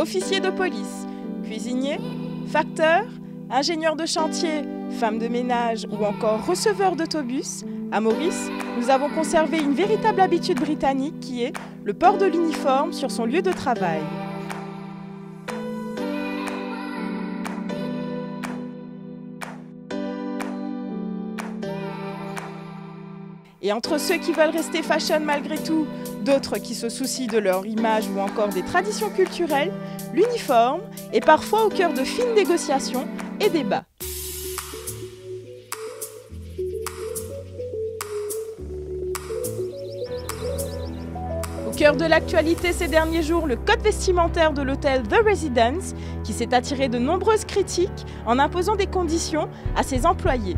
officiers de police, cuisiniers, facteurs, ingénieurs de chantier, femmes de ménage ou encore receveurs d'autobus, à Maurice, nous avons conservé une véritable habitude britannique qui est le port de l'uniforme sur son lieu de travail. Et entre ceux qui veulent rester fashion malgré tout, d'autres qui se soucient de leur image ou encore des traditions culturelles, l'uniforme est parfois au cœur de fines négociations et débats. Au cœur de l'actualité ces derniers jours, le code vestimentaire de l'hôtel The Residence, qui s'est attiré de nombreuses critiques en imposant des conditions à ses employés.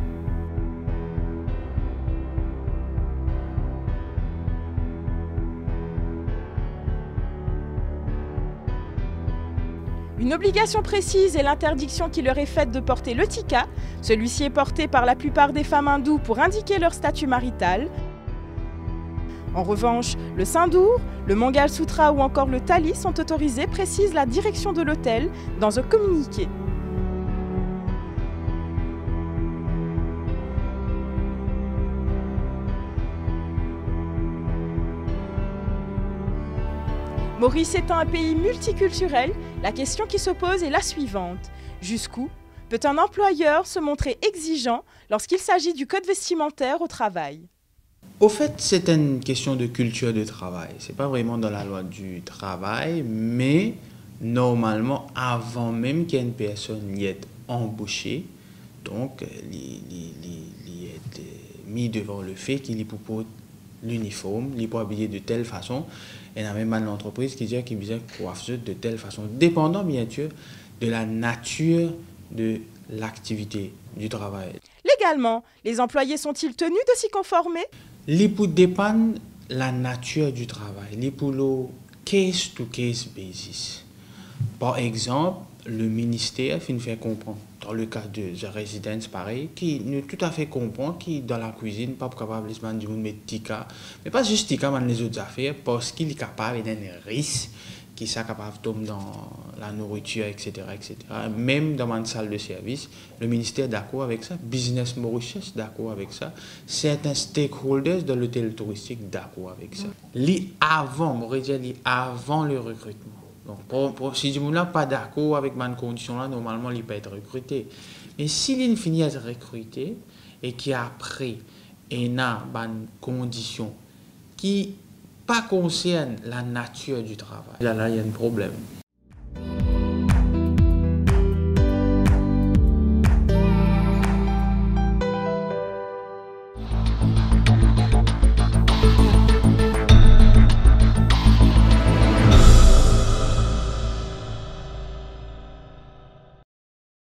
Une obligation précise est l'interdiction qui leur est faite de porter le tika. Celui-ci est porté par la plupart des femmes hindoues pour indiquer leur statut marital. En revanche, le sindoor, le mangal sutra ou encore le tali sont autorisés, précise la direction de l'hôtel dans un communiqué. Maurice étant un pays multiculturel, la question qui se pose est la suivante. Jusqu'où peut un employeur se montrer exigeant lorsqu'il s'agit du code vestimentaire au travail? Au fait, c'est une question de culture de travail. Ce n'est pas vraiment dans la loi du travail, mais normalement, avant même qu'une personne y ait embauchée, donc, il est mis devant le fait qu'il propose l'uniforme, il peut habiller de telle façon. Il y a même une entreprise qui dit qu'il besoin coiffeuse de telle façon, dépendant bien sûr de la nature de l'activité du travail. Légalement, les employés sont-ils tenus de s'y conformer? Il peut dépendre de la nature du travail, il peut le case-to-case basis. Par exemple, le ministère fait comprendre, dans le cas de The Residence, pareil, qui ne tout à fait comprend, qui dans la cuisine, pas capable de mettre tika, mais pas juste tika, mais les autres affaires, parce qu'il est capable d'un risque qui sont capables de tomber dans la nourriture, etc., etc. Même dans une salle de service, le ministère est d'accord avec ça, Business Mauritius d'accord avec ça, certains stakeholders de l'hôtel touristique d'accord avec ça. Avant le recrutement. Donc, si je ne suis pas d'accord avec ma condition-là, normalement, il peut être recruté. Mais s'il finit à être recruté et qu'après, il a une condition qui ne concerne la nature du travail, là, il y a un problème.